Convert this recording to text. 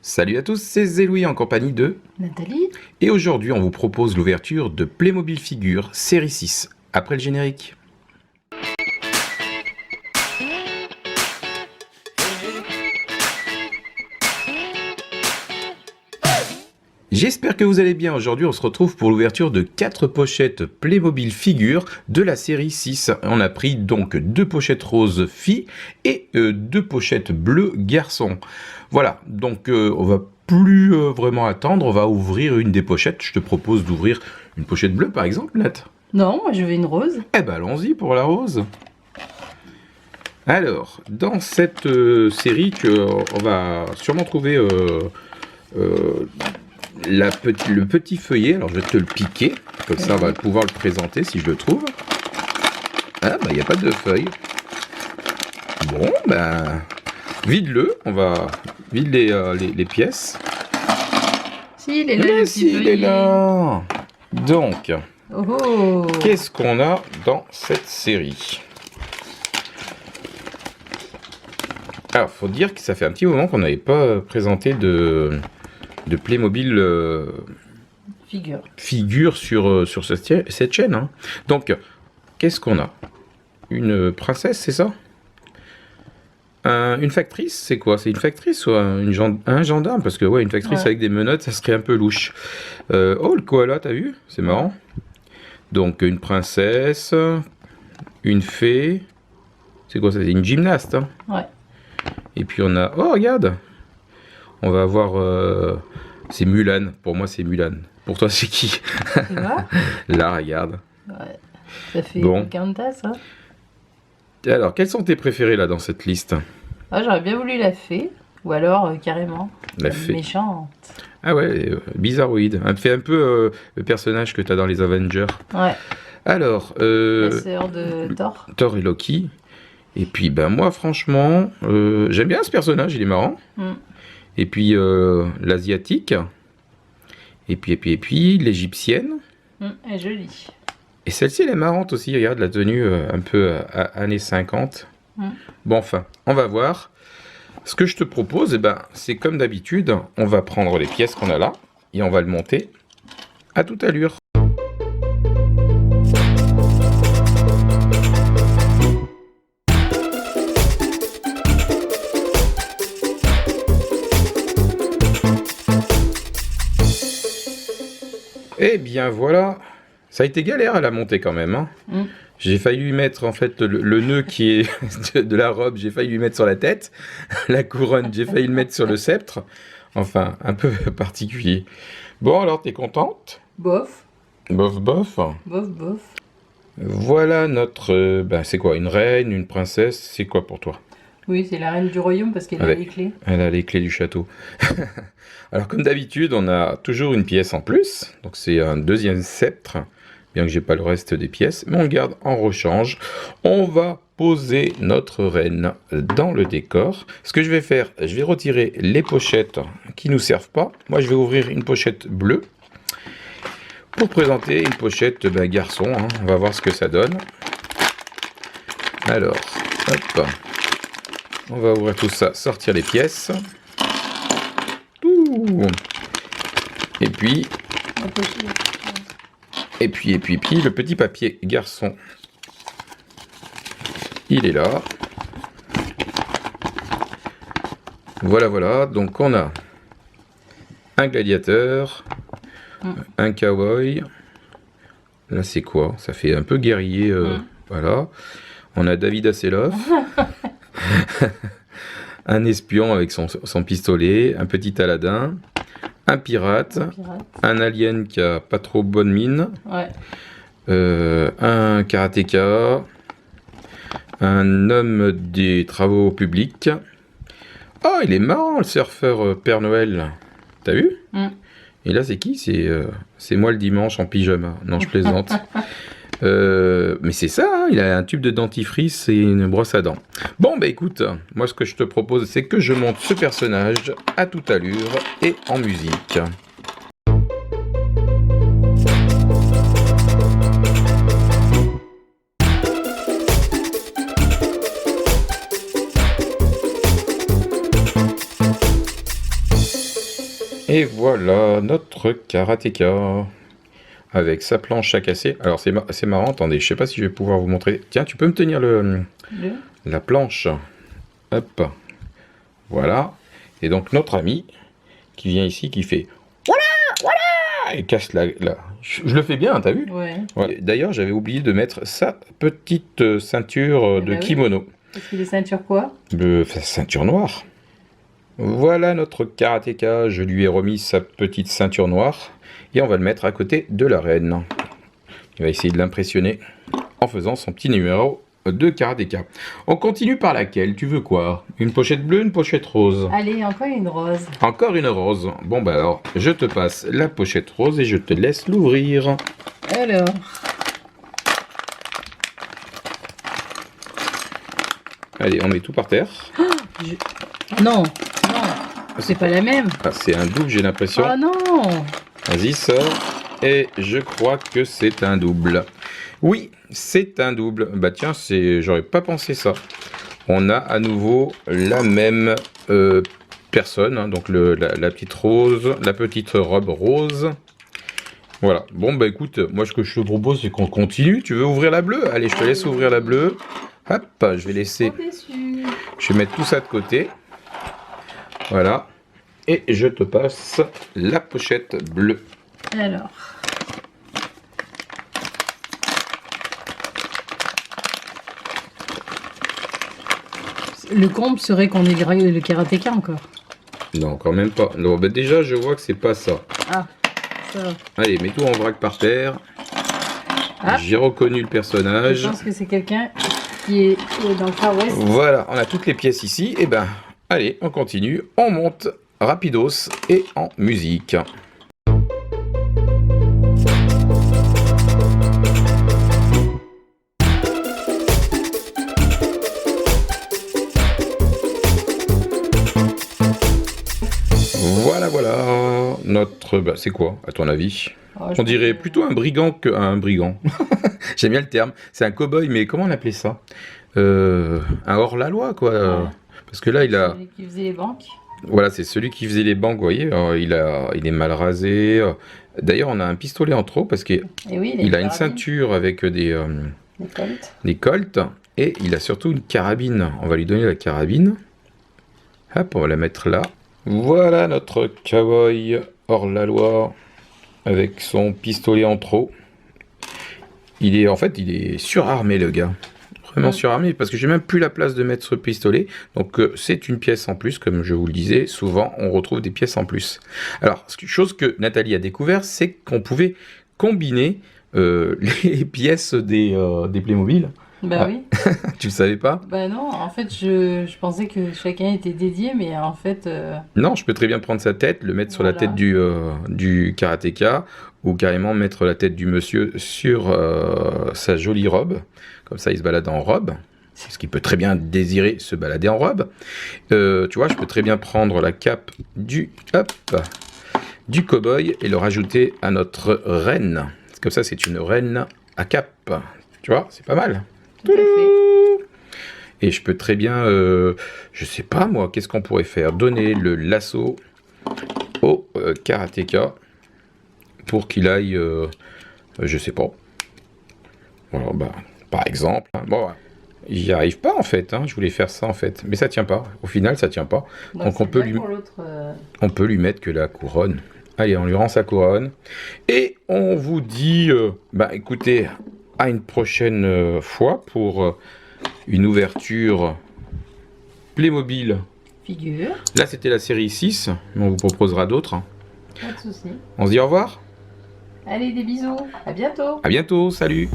Salut à tous, c'est Zéloui en compagnie de Nathalie. Et aujourd'hui on vous propose l'ouverture de Playmobil Figure série 6, après le générique. J'espère que vous allez bien. Aujourd'hui on se retrouve pour l'ouverture de 4 pochettes Playmobil Figure de la série 6. On a pris donc 2 pochettes roses filles et 2 pochettes bleues garçons. Voilà, donc on va plus vraiment attendre, on va ouvrir une des pochettes. Je te propose d'ouvrir une pochette bleue par exemple, Nat. Non, moi je veux une rose. Eh ben allons-y pour la rose. Alors, dans cette série, on va sûrement trouver le petit feuillet. Alors je vais te le piquer, comme ça on va pouvoir le présenter si je le trouve. Ah bah il n'y a pas de feuille. Bon ben vide-le, on va vider les pièces. Si, il est là, Mais le si, petit il est feuillet. là. Donc, Oh. qu'est-ce qu'on a dans cette série? Alors, faut dire que ça fait un petit moment qu'on n'avait pas présenté de Playmobil figure sur cette chaîne. Hein. Donc, qu'est-ce qu'on a? Une princesse, c'est ça? Une factrice, c'est quoi? C'est une factrice ou un gendarme? Parce que ouais, une factrice avec des menottes, ça serait un peu louche. Oh, le koala, t'as vu? C'est marrant. Donc, une princesse, une fée. C'est quoi ça? C'est une gymnaste. Hein. Ouais. Et puis on a... Oh, regarde! On va avoir... c'est Mulan. Pour moi, c'est Mulan. Pour toi, c'est qui? Tu vois? Là, regarde. Ouais. Ça fait Bon. Pocahontas, ça. Alors, quels sont tes préférés là dans cette liste? Ah, j'aurais bien voulu la fée. Ou alors, carrément, La fée. méchante. Ah ouais, bizarroïde. Elle fait un peu le personnage que tu as dans les Avengers. Ouais. Alors, La sœur de Thor. Thor et Loki. Et puis, ben moi, franchement, j'aime bien ce personnage, il est marrant. Et puis, l'asiatique. Et puis, l'égyptienne. Elle est jolie. Et celle-ci, elle est marrante aussi. Regarde la tenue un peu années 50. Bon, enfin, on va voir. Ce que je te propose, eh ben, c'est comme d'habitude, on va prendre les pièces qu'on a là et on va le monter à toute allure. Eh bien voilà, ça a été galère à la monter quand même. Hein. J'ai failli lui mettre en fait le nœud qui est de la robe, j'ai failli lui mettre sur la tête. La couronne, j'ai failli le mettre sur le sceptre. Enfin, un peu particulier. Bon, alors, t'es contente? Bof. Bof, bof. Bof, bof. Voilà notre... ben, c'est quoi? Une reine, une princesse? C'est quoi pour toi? Oui, c'est la reine du royaume parce qu'elle a les clés. Elle a les clés du château. Alors, comme d'habitude, on a toujours une pièce en plus. Donc, c'est un deuxième sceptre. Bien que j'ai pas le reste des pièces, mais on le garde en rechange. On va poser notre reine dans le décor. Ce que je vais faire, je vais retirer les pochettes qui nous servent pas. Moi, je vais ouvrir une pochette bleue pour présenter une pochette garçon. Hein. On va voir ce que ça donne. Alors, hop, on va ouvrir tout ça, sortir les pièces. Ouh. Et puis... Et puis, le petit papier garçon, il est là. Voilà. Donc, on a un gladiateur, un cowboy. Là, c'est quoi? Ça fait un peu guerrier. Voilà. On a David Hasselhoff. Un espion avec son pistolet. Un petit Aladin. Un pirate, un alien qui a pas trop bonne mine, un karatéka, un homme des travaux publics. Oh, il est marrant le surfeur Père Noël. T'as vu? Et là, c'est qui? C'est moi le dimanche en pyjama. Non, je plaisante. Mais c'est ça, hein, il a un tube de dentifrice et une brosse à dents. Bon, bah écoute, moi ce que je te propose, c'est que je monte ce personnage à toute allure et en musique. Et voilà notre karatéka. Avec sa planche à casser. Alors c'est marrant, attendez, je sais pas si je vais pouvoir vous montrer. Tiens, tu peux me tenir la planche. Hop. Voilà. Et donc notre ami qui vient ici, qui fait voilà, voilà, et casse la. Je le fais bien, t'as vu? Ouais. Ouais. D'ailleurs, j'avais oublié de mettre sa petite ceinture de kimono. Oui. Parce qu'il est ceinture quoi? Ceinture noire. Voilà notre karatéka. Je lui ai remis sa petite ceinture noire. Et on va le mettre à côté de la reine. Il va essayer de l'impressionner en faisant son petit numéro de karatéka. On continue par laquelle? Tu veux quoi? Une pochette bleue, une pochette rose? Allez, encore une rose. Encore une rose. Bon bah alors, je te passe la pochette rose et je te laisse l'ouvrir. Alors. Allez, on met tout par terre. Non, c'est pas la même. Ah, c'est un double, j'ai l'impression. Oh non! Vas-y, sors. Et je crois que c'est un double. Oui, c'est un double. Bah tiens, j'aurais pas pensé ça. On a à nouveau la même personne. Hein, donc la petite rose, la petite robe rose. Voilà. Bon, bah écoute, moi ce que je te propose, c'est qu'on continue. Tu veux ouvrir la bleue? Allez, je te laisse ouvrir la bleue. Hop, je vais laisser... Je vais mettre tout ça de côté. Voilà. Et je te passe la pochette bleue. Alors. Le comble serait qu'on ait le karatéka encore. Non, quand même pas. Non, bah déjà, je vois que c'est pas ça. Ah, ça va. Allez, mets tout en vrac par terre. Ah. J'ai reconnu le personnage. Je pense que c'est quelqu'un qui est dans le Far West. Voilà, on a toutes les pièces ici. Et ben, allez, on continue. On monte rapidos et en musique. Voilà, notre... Bah, c'est quoi, à ton avis? On dirait plutôt un brigand qu'un brigand. J'aime bien le terme. C'est un cow-boy, mais comment on appelait ça? Un hors-la-loi, quoi. Ouais. Parce que là, il a... Celui qui faisait les banques. Voilà, c'est celui qui faisait les banques, vous voyez. Il est mal rasé. D'ailleurs, on a un pistolet en trop, parce qu'il a une ceinture avec des colts. Et il a surtout une carabine. On va lui donner la carabine. Hop, on va la mettre là. Voilà notre cowboy hors-la-loi avec son pistolet en trop. Il est surarmé, le gars. Vraiment surarmé, parce que j'ai même plus la place de mettre ce pistolet. Donc c'est une pièce en plus, comme je vous le disais. Souvent, on retrouve des pièces en plus. Alors, chose que Nathalie a découvert, c'est qu'on pouvait combiner les pièces des Playmobil. Bah oui. Tu le savais pas? Bah non, en fait, je pensais que chacun était dédié, mais en fait... Non, je peux très bien prendre sa tête, le mettre sur la tête du karatéka, ou carrément mettre la tête du monsieur sur sa jolie robe. Comme ça, il se balade en robe. Parce qu'il peut très bien désirer se balader en robe. Tu vois, je peux très bien prendre la cape du cow-boy et le rajouter à notre reine. Comme ça, c'est une reine à cape. Tu vois, c'est pas mal. Tout à fait. Et je peux très bien, je sais pas moi, qu'est-ce qu'on pourrait faire? Donner le lasso au karatéka pour qu'il aille, je sais pas. Voilà, bah, par exemple. Bon, j'y arrive pas en fait, hein. Je voulais faire ça en fait, mais ça tient pas. Au final, ça tient pas. Donc on peut lui mettre que la couronne. Allez, on lui rend sa couronne. Et on vous dit, bah écoutez, à une prochaine fois pour une ouverture Playmobil. Figure. Là, c'était la série 6, mais on vous proposera d'autres. Pas de soucis. On se dit au revoir. Allez, des bisous. À bientôt. À bientôt, salut.